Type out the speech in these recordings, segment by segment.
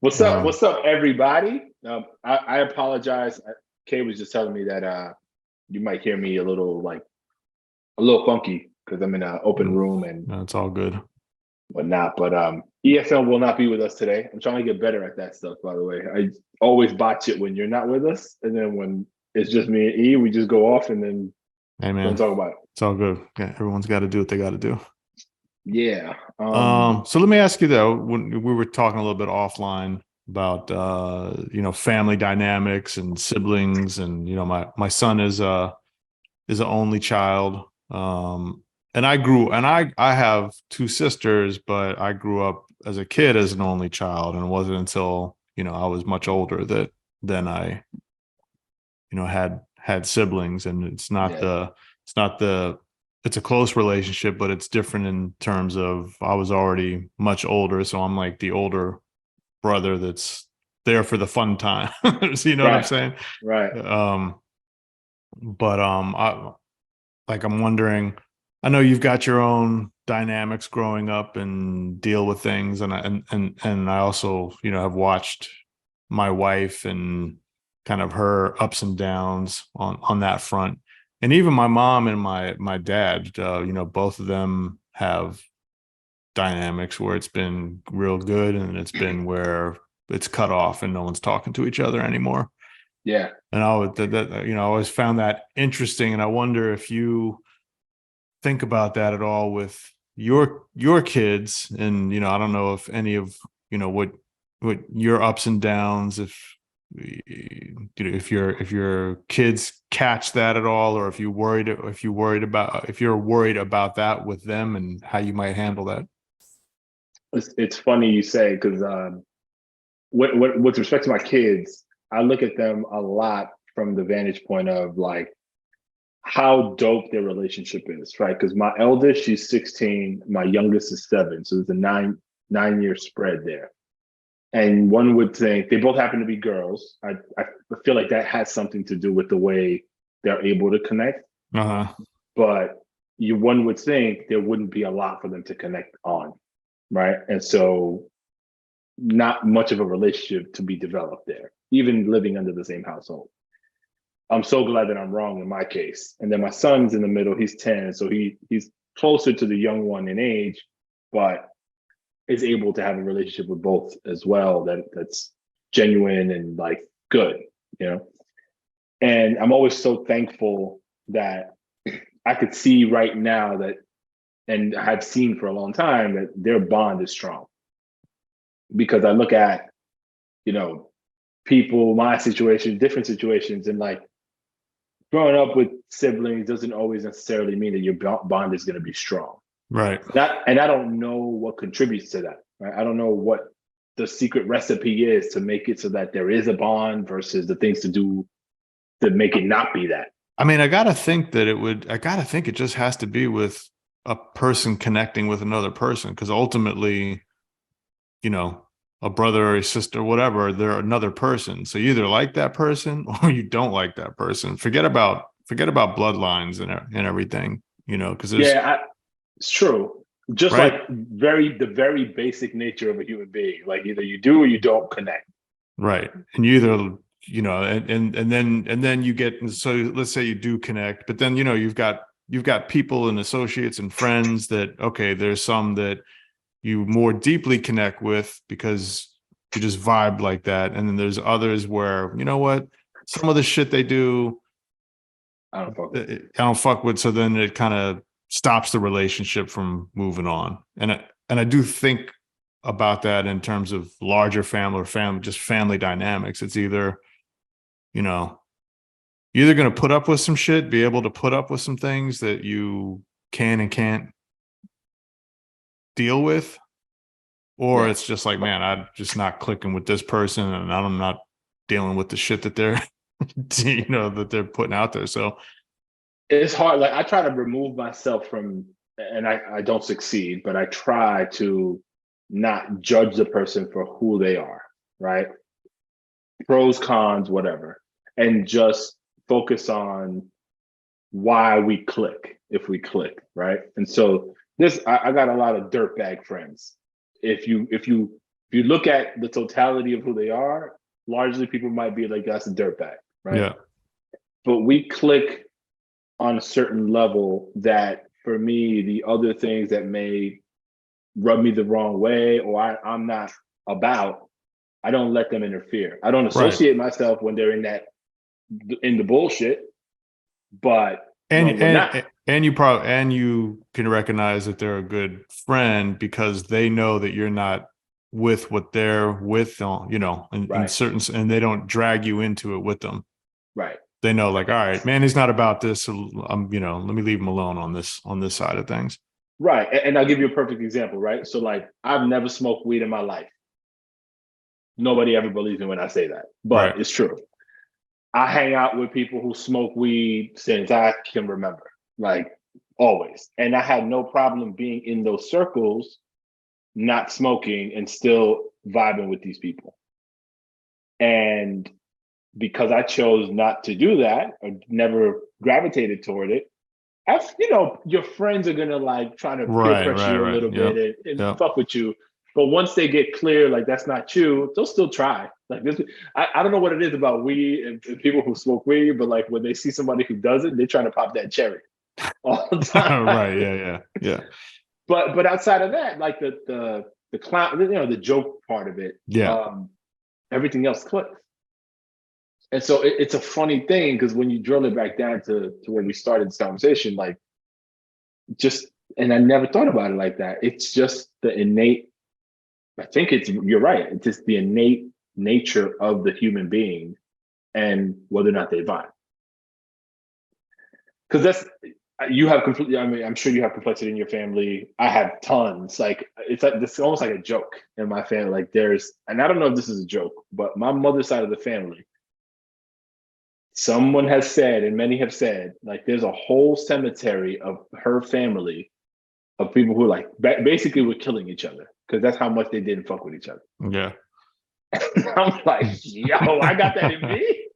What's up? What's up, everybody? I apologize. Kay was just telling me that you might hear me a little funky because I'm in an open room and No, it's all good. whatnot. But ESL will not be with us today. I'm trying to get better at that stuff, by the way. I always botch it when you're not with us, and then when it's just me and E, we just go off and then Hey man, don't talk about it. it's all good. Yeah, everyone's got to do what they got to do. Yeah. So let me ask you though, when we were talking a little bit offline about family dynamics and siblings, and my son is an only child. And I have two sisters, but I grew up as a kid as an only child, and it wasn't until I was much older that then I had siblings. And it's a close relationship, but it's different in terms of I was already much older, so I'm like the older brother that's there for the fun time. So you know what I'm saying? Right. But I'm wondering, I know you've got your own dynamics growing up and deal with things, and I also have watched my wife and kind of her ups and downs on that front. And even my mom and my dad, both of them have dynamics where it's been real good, and it's been where it's cut off and no one's talking to each other anymore. Yeah. And I always found that interesting, and I wonder if you think about that at all with your kids. And I don't know if any of what your ups and downs, if your kids catch that at all, or if you're worried about that with them and how you might handle that. It's funny you say, because with respect to my kids, I look at them a lot from the vantage point of like how dope their relationship is, right? Because my eldest, she's 16, my youngest is 7, so there's a nine-year spread there. And one would think they both happen to be girls. I feel like that has something to do with the way they're able to connect. But one would think there wouldn't be a lot for them to connect on, right? And so not much of a relationship to be developed there, even living under the same household. I'm so glad that I'm wrong in my case. And then my son's in the middle, he's 10, so he's closer to the young one in age, but is able to have a relationship with both as well that's genuine and like good, And I'm always so thankful that I could see right now that, and I've seen for a long time, that their bond is strong. Because I look at, people, my situation, different situations, and like growing up with siblings doesn't always necessarily mean that your bond is going to be strong. Right. And I don't know what contributes to that. Right. I don't know what the secret recipe is to make it so that there is a bond versus the things to do to make it not be that. I mean, I gotta think it just has to be with a person connecting with another person, because ultimately, a brother or a sister, whatever, they're another person. So you either like that person or you don't like that person. Forget about bloodlines and everything, because it's true. Just right? like the very basic nature of a human being, like either you do or you don't connect. Right. And you either, and then you get, so let's say you do connect, but then, you've got people and associates and friends that, okay, there's some that you more deeply connect with because you just vibe like that. And then there's others where, some of the shit they do, I don't fuck with. So then it kind of stops the relationship from moving on. And I do think about that in terms of larger family or just family dynamics. It's either, you're either going to put up with some shit, be able to put up with some things that you can and can't deal with, or it's just like, man, I'm just not clicking with this person, and I'm not dealing with the shit that they're, that they're putting out there. So it's hard. Like I try to remove myself from, and I don't succeed, but I try to not judge the person for who they are, right? Pros, cons, whatever, and just focus on why we click, if we click, right? And so I got a lot of dirtbag friends. If you if you look at the totality of who they are, largely people might be like, that's a dirtbag, right? Yeah. But we click on a certain level that for me, the other things that may rub me the wrong way or I'm not about, I don't let them interfere. I don't Right. associate myself when they're in the bullshit, but when we're not. And you can recognize that they're a good friend because they know that you're not with what they're with, you know, in Right. certain, and they don't drag you into it with them. Right. They know, like, all right, man, he's not about this. So you know, let me leave him alone on this side of things. Right. And I'll give you a perfect example, right? So like I've never smoked weed in my life. Nobody ever believes me when I say that, but Right. it's true. I hang out with people who smoke weed since I can remember, like always. And I had no problem being in those circles, not smoking and still vibing with these people. And because I chose not to do that or never gravitated toward it, you know, your friends are gonna like try to peer pressure you a little Yep. bit and Yep. fuck with you. But once they get clear, like that's not you, they'll still try. Like this, I don't know what it is about weed and people who smoke weed, but like when they see somebody who does it, they're trying to pop that cherry all the time. Right. Yeah. But outside of that, like the clown, you know, the joke part of it, Yeah. everything else clicks. And so it's a funny thing because when you drill it back down to where we started this conversation, like just, and I never thought about it like that. It's just the innate, I think you're right. It's just the innate nature of the human being and whether or not they vibe. Because you have completely, I mean, I'm sure you have complexity in your family. I have tons. Like, it's like, this almost like a joke in my family. Like, and I don't know if this is a joke, but my mother's side of the family, someone has said, and many have said, like, there's a whole cemetery of her family of people who like basically were killing each other because that's how much they didn't fuck with each other. Yeah. I'm like, yo, I got that in me.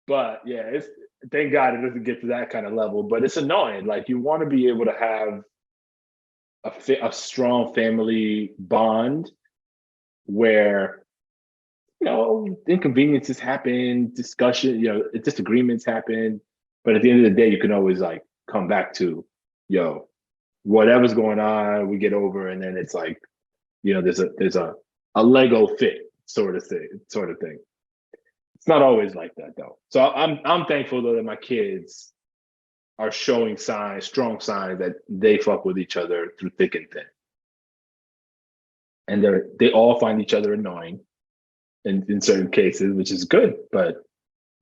But yeah, it's, thank God it doesn't get to that kind of level. But it's annoying. Like you want to be able to have a strong family bond where, you know, inconveniences happen, discussion, you know, disagreements happen, but at the end of the day, you can always like come back to, yo, whatever's going on, we get over, and then it's like, you know, there's a Lego fit sort of thing. It's not always like that though. So I'm thankful though that my kids are showing strong signs that they fuck with each other through thick and thin, and they all find each other annoying in certain cases, which is good, but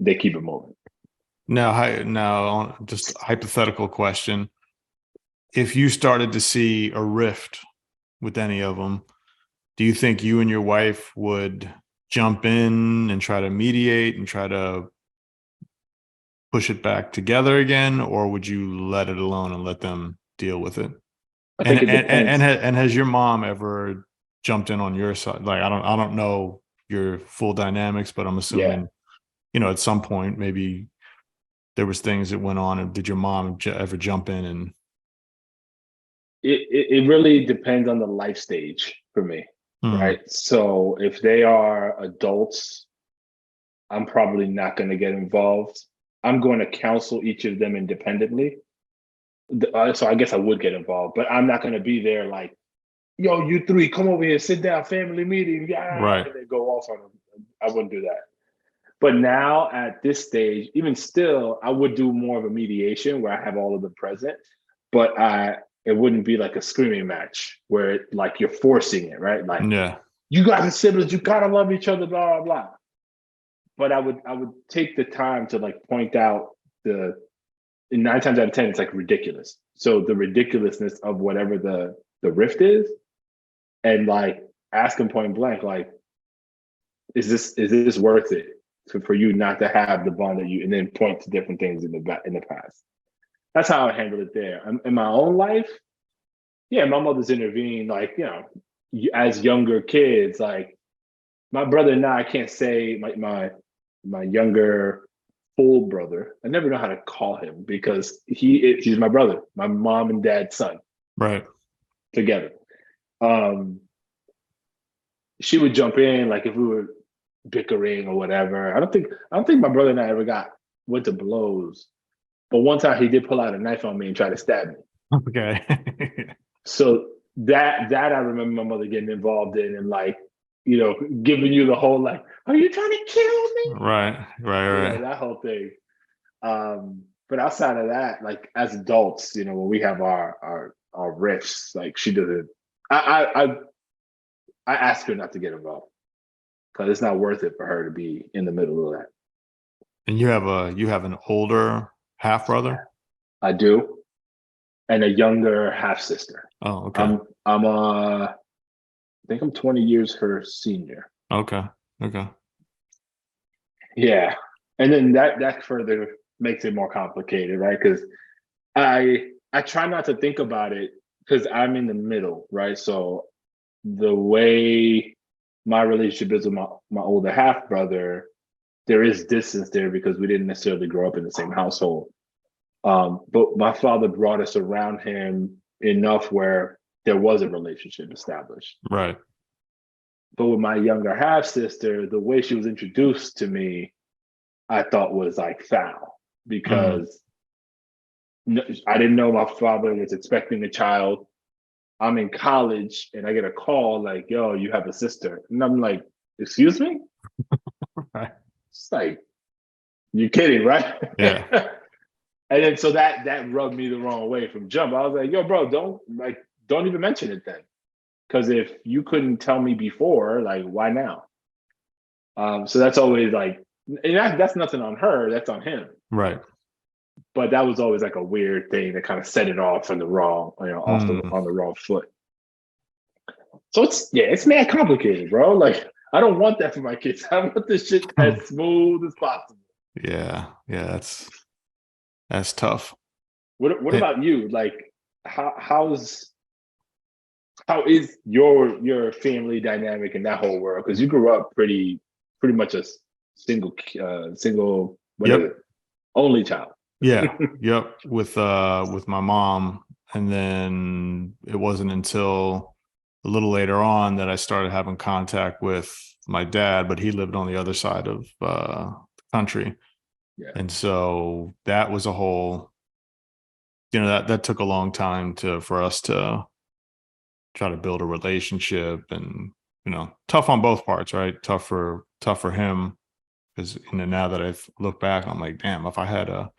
they keep it moving. Now, just a hypothetical question. If you started to see a rift with any of them, do you think you and your wife would jump in and try to mediate and try to push it back together again, or would you let it alone and let them deal with it? I think it depends. And has your mom ever jumped in on your side? Like I don't know your full dynamics, but I'm assuming, Yeah, you know, at some point maybe there was things that went on, and did your mom ever jump in and it really depends on the life stage for me, right? So if they are adults, I'm probably not going to get involved. I'm going to counsel each of them independently. So I guess I would get involved, but I'm not going to be there like, yo, you three, come over here, sit down, family meeting, yeah, right? and then go off on them. I wouldn't do that. But now at this stage, even still, I would do more of a mediation where I have all of them present, but it wouldn't be like a screaming match where like you're forcing it, right? Like Yeah. you guys are siblings, you gotta love each other, blah blah blah. But I would take the time to like point out the 9 times out of 10, it's like ridiculous. So the ridiculousness of whatever the rift is, and like ask them point blank, like, is this worth it for you not to have the bond that you, and then point to different things in the past. That's how I handle it there. In my own life, yeah, my mother's intervened, like, you know, as younger kids, like my brother and I can't say my younger full brother. I never know how to call him because he's my brother, my mom and dad's son Right. together. Um, she would jump in like if we were bickering or whatever. I don't think my brother and I ever went to blows. But one time he did pull out a knife on me and try to stab me. Okay. So that I remember my mother getting involved in and like, giving you the whole like, are you trying to kill me? Right, right. That whole thing. But outside of that, like as adults, when we have our riffs, like she doesn't. I ask her not to get involved because it's not worth it for her to be in the middle of that. And you have an older half brother? I do, and a younger half sister. Oh, okay. I think I'm 20 years her senior. Okay. Okay. Yeah, and then that further makes it more complicated, right? Because I try not to think about it because I'm in the middle, right? So the way my relationship is with my older half brother, there is distance there because we didn't necessarily grow up in the same household. But my father brought us around him enough where there was a relationship established. Right. But with my younger half sister, the way she was introduced to me, I thought was like foul Mm. because I didn't know my father was expecting a child. I'm in college and I get a call like, yo, you have a sister. And I'm like, excuse me? Right. It's like, you're kidding, right? Yeah. And then so that rubbed me the wrong way from jump. I was like, yo, bro, don't even mention it then. Because if you couldn't tell me before, like, why now? So that's always like, and that's nothing on her, that's on him. Right. But that was always like a weird thing that kind of set it off on the wrong, Mm. on the wrong foot. So it's mad complicated, bro. Like I don't want that for my kids. I want this shit as smooth as possible. Yeah. Yeah. That's tough. What It, about you? Like how is your family dynamic in that whole world? Because you grew up pretty much a single what is yep. it? Only child. Yeah. Yep. With my mom. And then it wasn't until a little later on that I started having contact with my dad, but he lived on the other side of the country. Yeah. And so that was a whole, that took a long time for us to try to build a relationship, and tough on both parts, right? Tough for him, because now that I've looked back, I'm like, damn, if I had a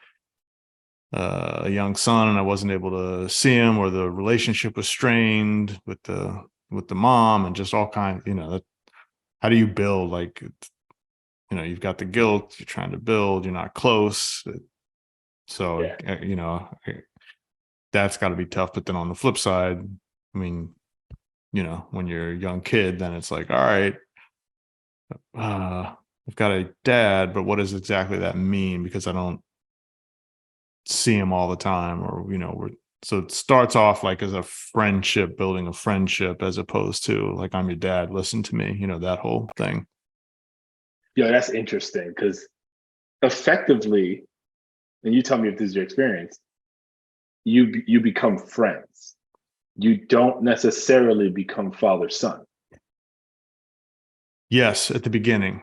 young son and I wasn't able to see him, or the relationship was strained with the mom, and just all kinds, that, how do you build, like, you've got the guilt, you're trying to build, you're not close. So Yeah. that's got to be tough. But then on the flip side, I mean, when you're a young kid, then it's like, all right, I've got a dad, but what does exactly that mean? Because I don't see him all the time, or, so it starts off like as a friendship, building a friendship, as opposed to like, I'm your dad, listen to me, that whole thing. Yo, that's interesting because effectively, and you tell me if this is your experience, you become friends. You don't necessarily become father son. Yes, at the beginning.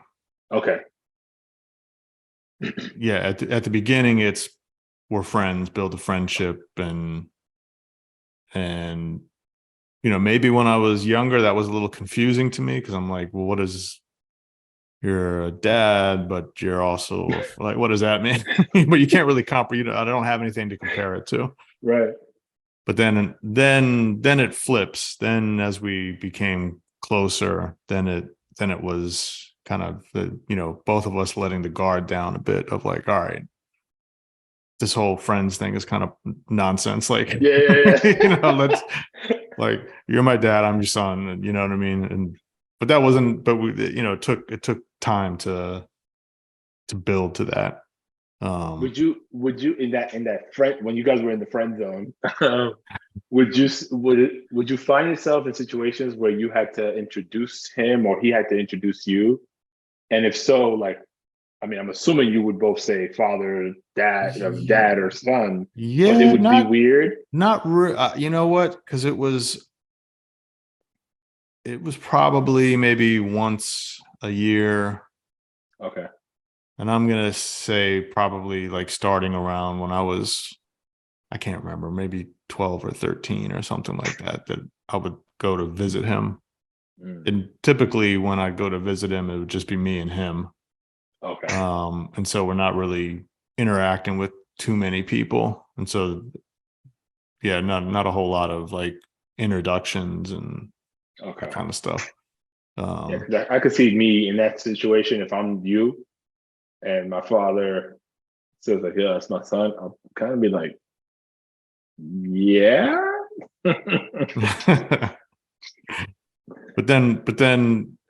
Okay. Yeah, at the beginning, it's we're friends, build a friendship, and maybe when I was younger, that was a little confusing to me, because I'm like, well, what is, you're a dad, but you're also like, what does that mean? But you can't really comprehend. I don't have anything to compare it to. Right. But then it flips. Then as we became closer, then it was kind of the, both of us letting the guard down a bit, of like, all right, this whole friends thing is kind of nonsense. Like, Yeah. let's, like, you're my dad, I'm your son, and you know what I mean. And but that wasn't. But we, it took time to build to that. Would you in that friend when you guys were in the friend zone, would you find yourself in situations where you had to introduce him or he had to introduce you? And if so, like, I mean, I'm assuming you would both say father, dad or son, but it Yeah, would be weird. not you know what? Because it was, it was probably maybe once a year. Okay. And I'm gonna say probably like starting around when I can't remember, maybe 12 or 13 or something like that, that I would go to visit him. Mm. And typically when I go to visit him, it would just be me and him. Okay. And so we're not really interacting with too many people. And so yeah, not a whole lot of like introductions and that Okay. kind of stuff. Yeah, Um 'cause I could see me in that situation if I'm you and my father says like, "Yeah, it's my son." I'll kind of be like, "Yeah." but then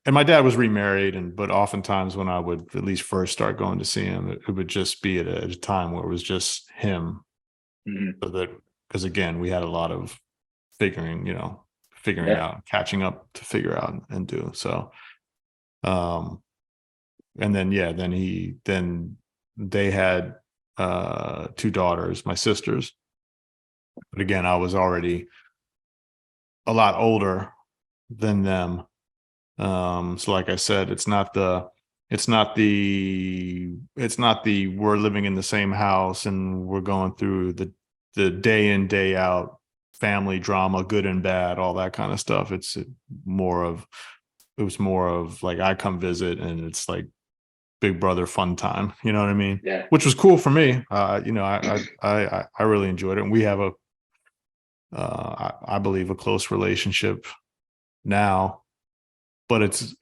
and my dad was remarried, and but oftentimes when I would at least first start going to see him, it would just be at a time where it was just him. Mhm. So that, because again, we had a lot of figuring, figuring Yeah. out, catching up to figure out and do. So um and then yeah, then they had two daughters, my sisters. But again, I was already a lot older than them. So like I said, it's not the we're living in the same house and we're going through the day in, day out family drama, good and bad, all that kind of stuff. More of it was more of like I come visit and it's like big brother fun time. You know what I mean? Yeah. Which was cool for me. I really enjoyed it. And we have I believe a close relationship now, but it's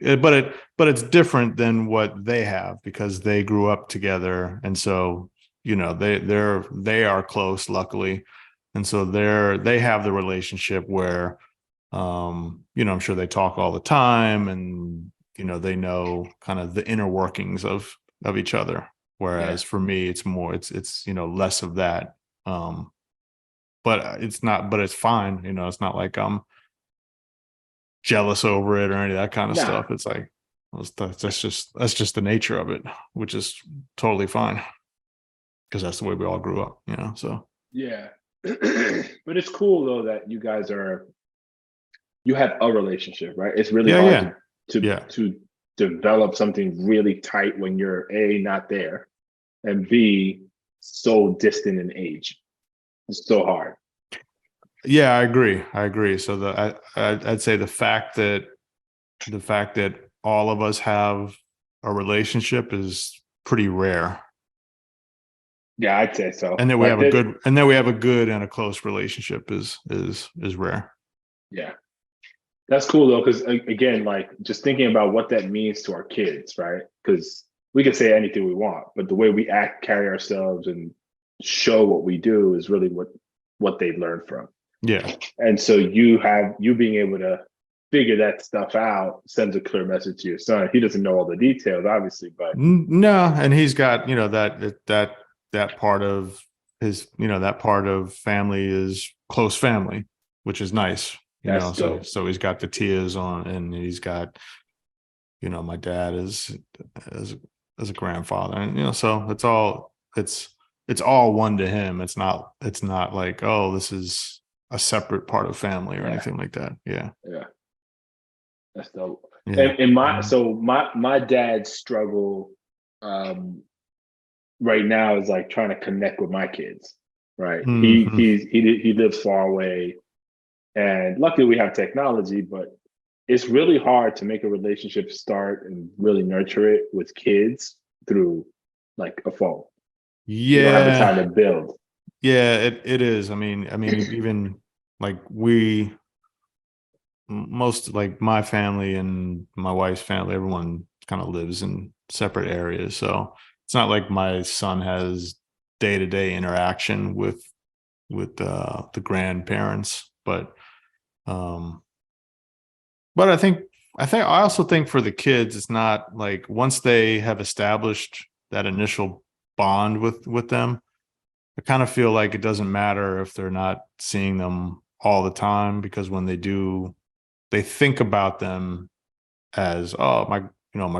different than what they have because they grew up together, and so they are close, luckily, and so they have the relationship where I'm sure they talk all the time, and they know kind of the inner workings of each other, Yeah. whereas for me it's more it's less of that. But it's not, but it's fine. It's not like I'm jealous over it or any of that kind of Nah. stuff. It's like that's just the nature of it, which is totally fine because that's the way we all grew up. So Yeah. But it's cool though that you have a relationship, right? It's really yeah, hard yeah, to yeah, to develop something really tight when you're A, not there, and B, so distant in age. It's so hard. yeah. I agree. So I'd say the fact that all of us have a relationship is pretty rare, Yeah, I'd say so. and that we Like have a that, good and that we have a good and a close relationship is rare. yeah. That's cool though, because again, like just thinking about what that means to our kids, right? Because we can say anything we want, but the way we act, carry ourselves, and show what we do is really what they learn from. Yeah. And so you being able to figure that stuff out sends a clear message to your son. He doesn't know all the details, obviously, but No, and he's got that part of that part of family is close family, which is nice. that's So dope. he's got the tiers on, and he's got my dad is as as a grandfather, and so it's all one to him. It's not like, oh, this is a separate part of family or Yeah, anything like that. Yeah, yeah, that's dope. yeah. And my dad's struggle um right now is like trying to connect with my kids. Right. Hmm. He lives far away, and luckily we have technology, but it's really hard to make a relationship start and really nurture it with kids through like a phone. You don't have the time Yeah, to build. yeah. It is. I mean, even like most, like my family and my wife's family, everyone kind of lives in separate areas. So it's not like my son has day-to-day interaction with the grandparents, um but I also think for the kids, it's not like once they have established that initial bond with them, I kind of feel like it doesn't matter if they're not seeing them all the time, because when they do, they think about them as, oh, my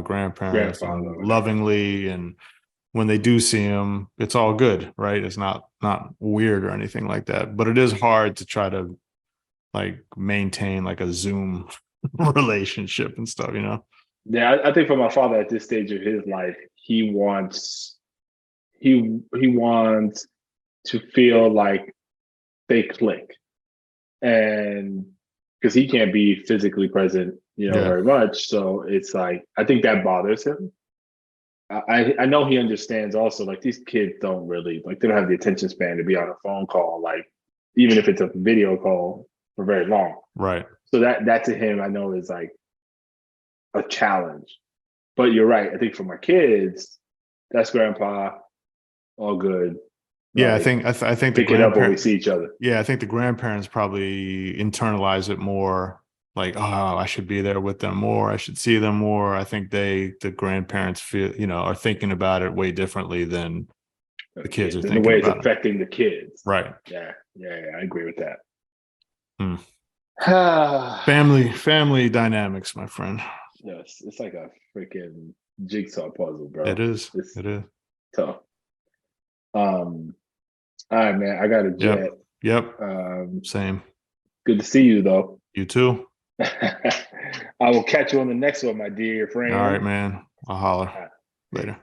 grandparents, Grandfather and or whatever. lovingly, and when they do see them, it's all good, right? It's not weird or anything like that, but it is hard to try to like maintain like a Zoom relationship and stuff, you know? Yeah, I think for my father at this stage of his life, he wants to feel like they click, and because he can't be physically present, Yeah. very much. So it's like I think that bothers him. I know he understands also, like, these kids don't really, like, they don't have the attention span to be on a phone call, like, even if it's a video call, for very long. Right. So that to him, I know, is like a challenge. But you're right. I think for my kids, that's grandpa, all good. Yeah. Like, I think the pick it up when we grandparent, see each other. yeah, I think the grandparents probably internalize it more like, oh, I should be there with them more. I should see them more. I think the grandparents feel, are thinking about it way differently than the kids are Kids, and the thinking way it's about it. affecting the kids. Right. Yeah, I agree with that. Hmm. Yes, Family dynamics, my friend. it's like a freaking jigsaw puzzle, It bro. is. It's It is. tough. All right, man. I got a Yep. jet. Yep. Um, Same. good to see you, though. You too. I will catch you on the next one, my dear All right, friend. man. I'll holler later.